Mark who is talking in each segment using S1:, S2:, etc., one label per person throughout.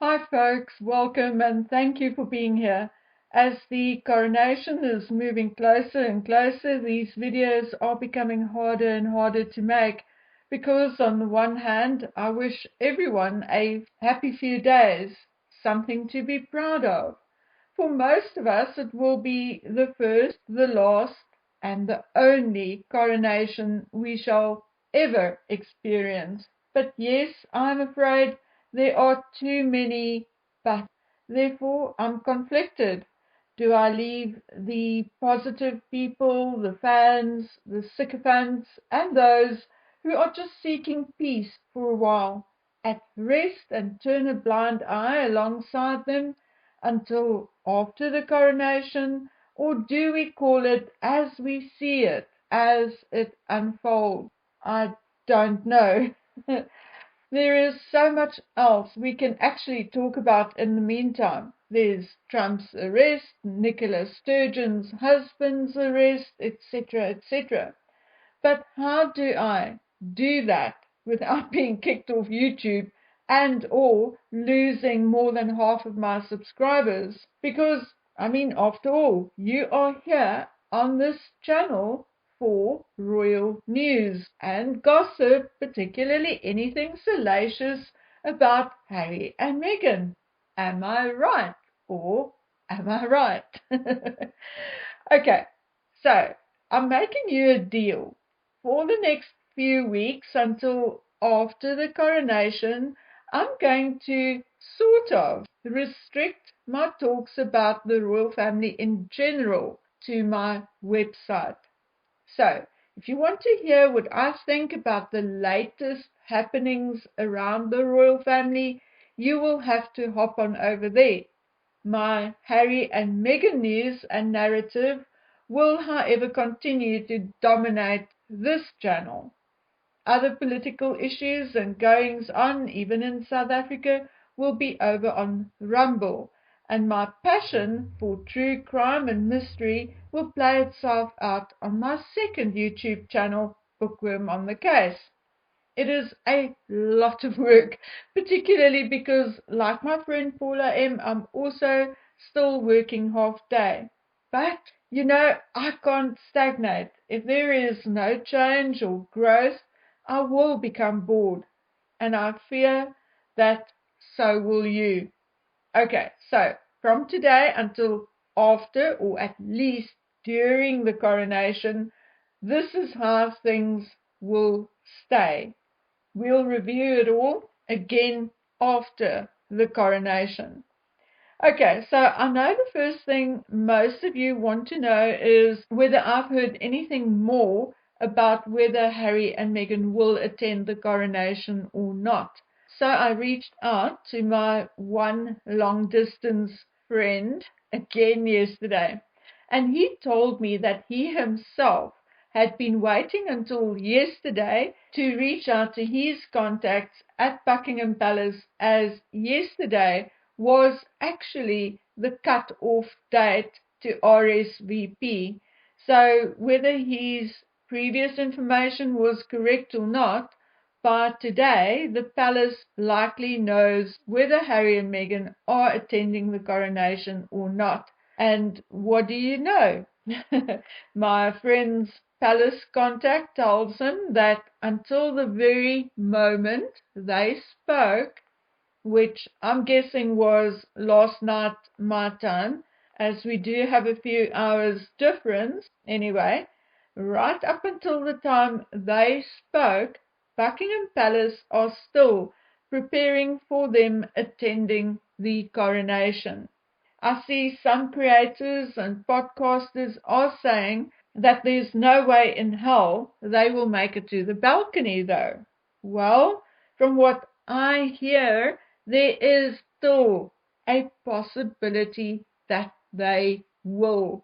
S1: Hi, folks, welcome and thank you for being here. As the coronation is moving closer and closer, these videos are becoming harder and harder to make because, on the one hand, I wish everyone a happy few days, something to be proud of. For most of us, it will be the first, the last, and the only coronation we shall ever experience. But yes, I'm afraid there are too many buts. Therefore, I'm conflicted. Do I leave the positive people, the fans, the sycophants, and those who are just seeking peace for a while at rest and turn a blind eye alongside them until after the coronation, or do we call it as we see it, as it unfolds? I don't know. There is so much else we can actually talk about in the meantime. There's Trump's arrest, Nicola Sturgeon's husband's arrest, etc., etc. But how do I do that without being kicked off YouTube and or losing more than half of my subscribers? Because, after all, you are here on this channel for royal news and gossip, particularly anything salacious about Harry and Meghan. Am I right? Or am I right? Okay, so I'm making you a deal. For the next few weeks until after the coronation, I'm going to sort of restrict my talks about the royal family in general to my website. So, if you want to hear what I think about the latest happenings around the royal family, you will have to hop on over there. My Harry and Meghan news and narrative will, however, continue to dominate this channel. Other political issues and goings on, even in South Africa, will be over on Rumble, and my passion for true crime and mystery will play itself out on my second YouTube channel, Bookworm on the Case. It is a lot of work, particularly because, like my friend Paula M., I'm also still working half day. But, I can't stagnate. If there is no change or growth, I will become bored. And I fear that so will you. Okay, so from today until after, or at least during the coronation, this is how things will stay. We'll review it all again after the coronation. Okay, so I know the first thing most of you want to know is whether I've heard anything more about whether Harry and Meghan will attend the coronation or not. So I reached out to my one long distance friend again yesterday, and he told me that he himself had been waiting until yesterday to reach out to his contacts at Buckingham Palace, as yesterday was actually the cut-off date to RSVP. So whether his previous information was correct or not, by today the palace likely knows whether Harry and Meghan are attending the coronation or not. And what do you know? My friend's palace contact tells him that until the very moment they spoke, which I'm guessing was last night my time, as we do have a few hours difference anyway, right up until the time they spoke, Buckingham Palace are still preparing for them attending the coronation. I see some creators and podcasters are saying that there's no way in hell they will make it to the balcony though. Well, from what I hear, there is still a possibility that they will.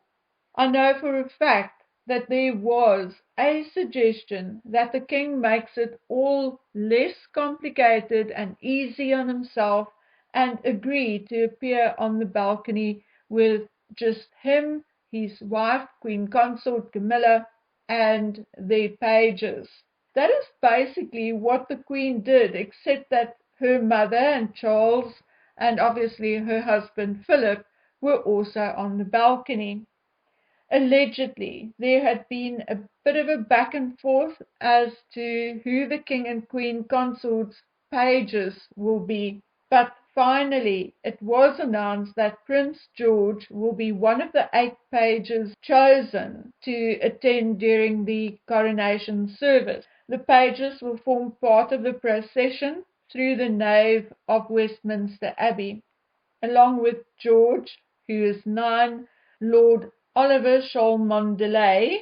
S1: I know for a fact that there was a suggestion that the king makes it all less complicated and easy on himself and agree to appear on the balcony with just him, his wife, Queen Consort Camilla, and their pages. That is basically what the Queen did, except that her mother and Charles and obviously her husband Philip were also on the balcony. Allegedly, there had been a bit of a back and forth as to who the king and queen consort's pages will be, but finally it was announced that Prince George will be one of the 8 pages chosen to attend during the coronation service. The pages will form part of the procession through the nave of Westminster Abbey, along with George, who is 9, Lord Oliver Cholmondeley.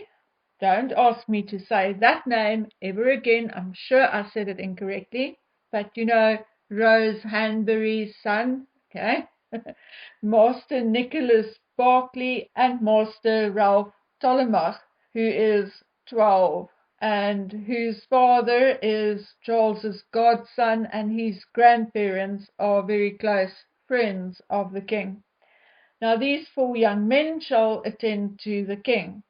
S1: Don't ask me to say that name ever again. I'm sure I said it incorrectly. But you know, Rose Hanbury's son, okay? Master Nicholas Berkeley and Master Ralph Tollemache, who is 12, and whose father is Charles's godson, and his grandparents are very close friends of the king. Now these 4 young men shall attend to the king.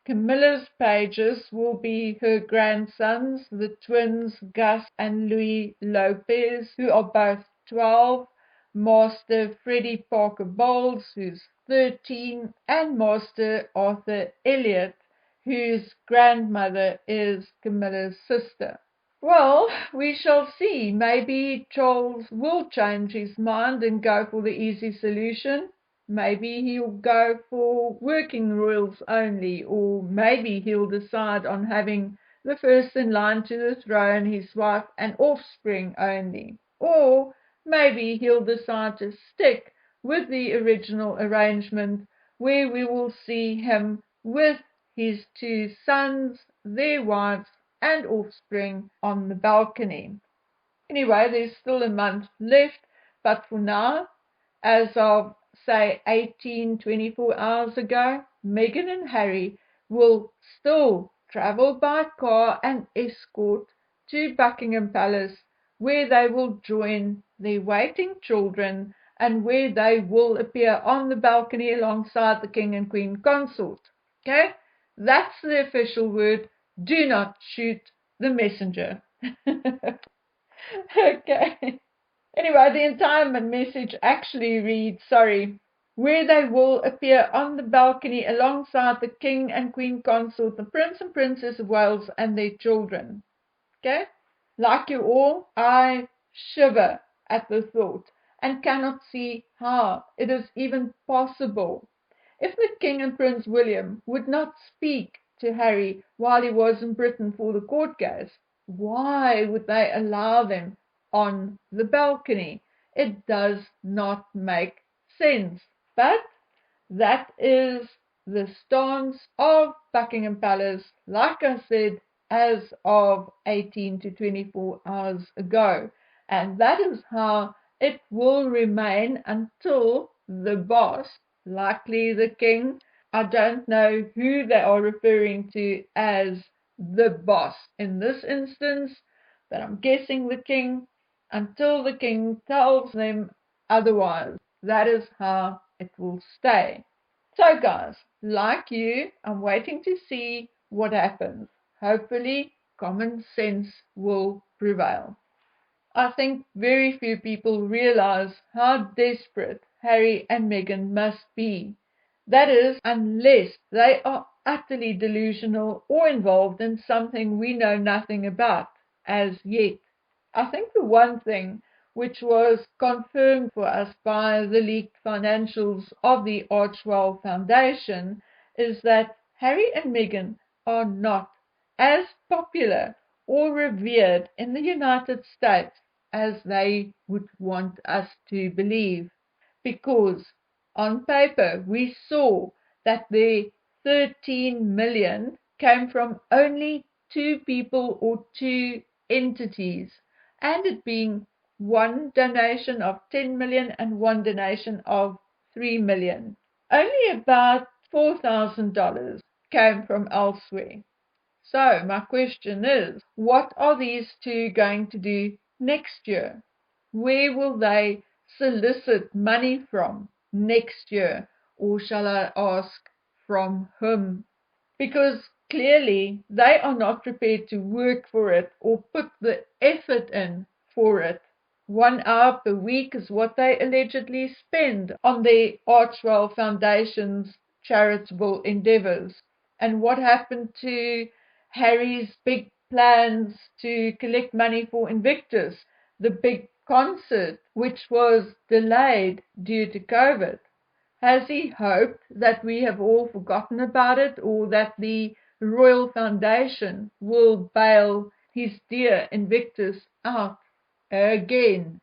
S1: Camilla's pages will be her grandsons, the twins Gus and Louis Lopez, who are both 12, Master Freddie Parker Bowles, who's 13, and Master Arthur Elliot, whose grandmother is Camilla's sister. Well, we shall see. Maybe Charles will change his mind and go for the easy solution. Maybe he'll go for working royals only, or maybe he'll decide on having the first in line to the throne, his wife and offspring only. Or maybe he'll decide to stick with the original arrangement, where we will see him with his 2 sons, their wives and offspring on the balcony. Anyway, there's still a month left, but for now, as of say 24 hours ago, Meghan and Harry will still travel by car and escort to Buckingham Palace, where they will join their waiting children and where they will appear on the balcony alongside the king and queen consort. Okay? That's the official word. Do not shoot the messenger. Okay. Anyway, the entire message actually reads, where they will appear on the balcony alongside the king and queen consort, the prince and princess of Wales and their children. Okay? Like you all, I shiver at the thought and cannot see how it is even possible. If the king and Prince William would not speak to Harry while he was in Britain for the court case, why would they allow them on the balcony? It does not make sense. But that is the stance of Buckingham Palace, like I said, as of 18 to 24 hours ago. And that is how it will remain until the boss, likely the king, I don't know who they are referring to as the boss in this instance, but I'm guessing the king, until the king tells them otherwise. That is how it will stay. So guys, like you, I'm waiting to see what happens. Hopefully, common sense will prevail. I think very few people realize how desperate Harry and Meghan must be. That is, unless they are utterly delusional or involved in something we know nothing about as yet. I think the one thing which was confirmed for us by the leaked financials of the Archewell Foundation is that Harry and Meghan are not as popular or revered in the United States as they would want us to believe, because on paper we saw that the 13 million came from only 2 people or 2 entities, and it being one donation of 10 million and one donation of 3 million. Only about $4,000 came from elsewhere. So my question is, what are these 2 going to do next year? Where will they solicit money from next year? Or shall I ask, from whom? Because clearly they are not prepared to work for it or put the effort in for it. 1 hour per week is what they allegedly spend on the Archwell Foundation's charitable endeavors. And what happened to Harry's big plans to collect money for Invictus, the big concert, which was delayed due to COVID? Has he hoped that we have all forgotten about it, or that the Royal Foundation will bail his dear Invictus out again?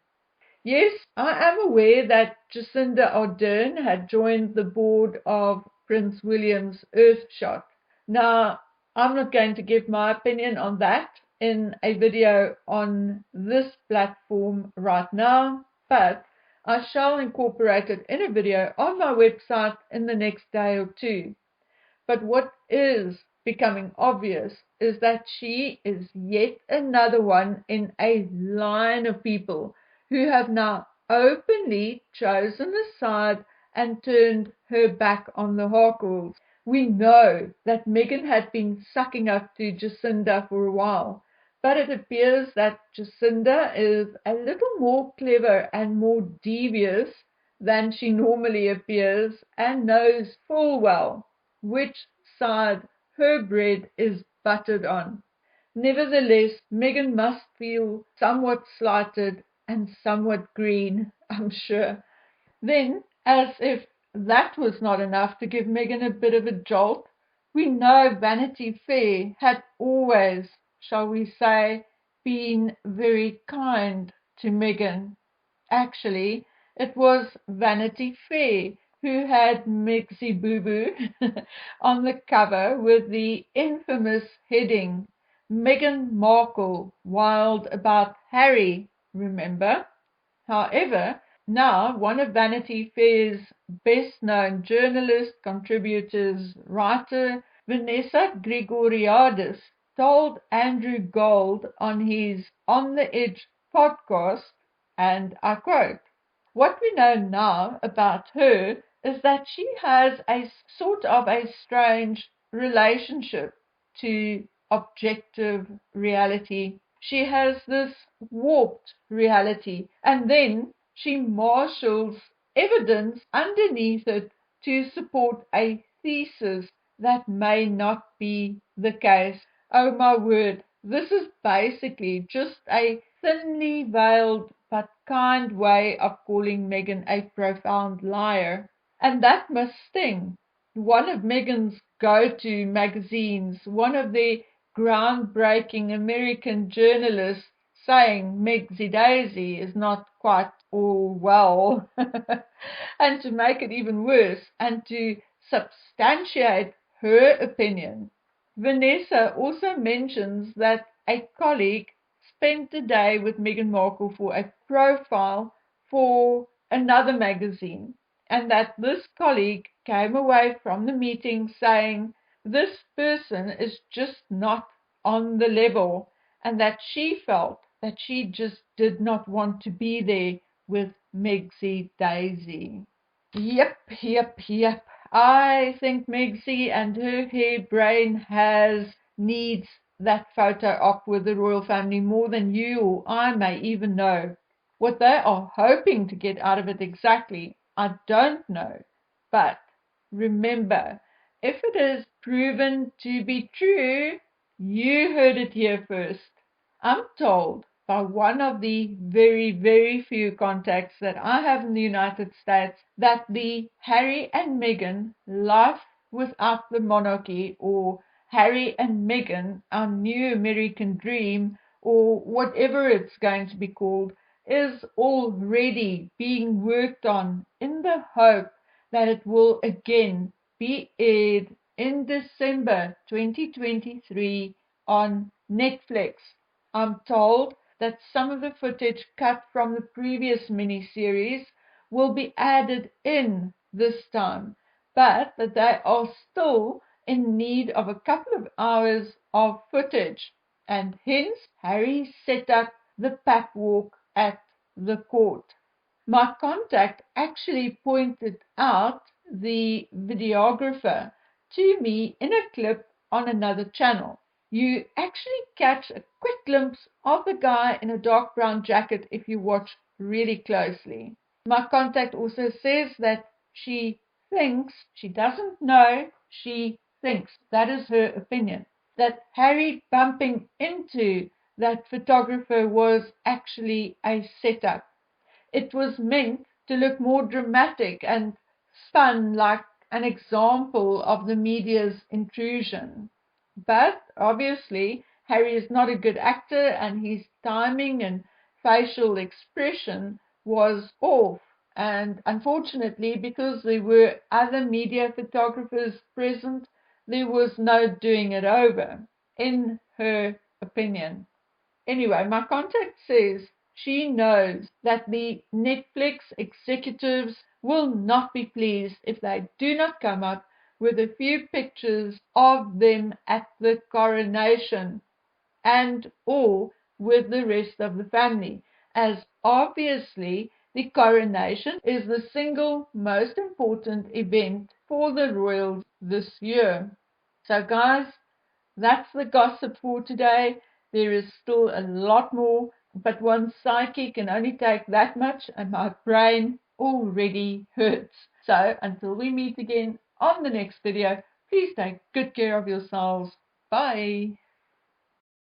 S1: Yes, I am aware that Jacinda Ardern had joined the board of Prince William's Earthshot. Now, I'm not going to give my opinion on that in a video on this platform right now, but I shall incorporate it in a video on my website in the next day or two. But what is becoming obvious is that she is yet another one in a line of people who have now openly chosen a side and turned her back on the Harcourts. We know that Meghan had been sucking up to Jacinda for a while, but it appears that Jacinda is a little more clever and more devious than she normally appears, and knows full well which side her bread is buttered on. Nevertheless, Meghan must feel somewhat slighted and somewhat green, I'm sure. Then, as if that was not enough to give Meghan a bit of a jolt, we know Vanity Fair had always, shall we say, been very kind to Meghan. Actually, it was Vanity Fair who had Megzy Boo Boo on the cover with the infamous heading, Meghan Markle wild about Harry, remember? However, now one of Vanity Fair's best-known journalists, contributors, writer, Vanessa Grigoriadis, told Andrew Gold on his On the Edge podcast, and I quote, "What we know now about her is that she has a sort of a strange relationship to objective reality. She has this warped reality, and then she marshals evidence underneath it to support a thesis that may not be the case." Oh my word, this is basically just a thinly veiled but kind way of calling Meghan a profound liar. And that must sting. One of Meghan's go-to magazines, one of the groundbreaking American journalists, saying Megzy Daisy is not quite all well. And to make it even worse, and to substantiate her opinion, Vanessa also mentions that a colleague spent the day with Meghan Markle for a profile for another magazine, and that this colleague came away from the meeting saying this person is just not on the level, and that she felt that she just did not want to be there with Megzy Daisy. Yep. I think Megzy and her hair brain needs that photo op with the royal family more than you or I may even know. What they are hoping to get out of it exactly, I don't know. But remember, if it is proven to be true, you heard it here first. I'm told by one of the very, very few contacts that I have in the United States that the Harry and Meghan life without the monarchy, or Harry and Meghan, our new American dream, or whatever it's going to be called, is already being worked on in the hope that it will again be aired in December 2023 on Netflix. I'm told that some of the footage cut from the previous miniseries will be added in this time, but that they are still in need of a couple of hours of footage, and hence Harry set up the pap walk at the court. My contact actually pointed out the videographer to me in a clip on another channel. You actually catch a quick glimpse of the guy in a dark brown jacket if you watch really closely. My contact also says that she thinks, she doesn't know, she thinks, that is her opinion, that Harry bumping into that photographer was actually a setup. It was meant to look more dramatic and spun like an example of the media's intrusion. But obviously, Harry is not a good actor, and his timing and facial expression was off. And unfortunately, because there were other media photographers present, there was no doing it over, in her opinion. Anyway, my contact says she knows that the Netflix executives will not be pleased if they do not come up with a few pictures of them at the coronation and or with the rest of the family, as obviously the coronation is the single most important event for the royals this year. So guys, that's the gossip for today. There is still a lot more, but one psyche can only take that much, and my brain already hurts. So until we meet again on the next video, please take good care of yourselves. Bye.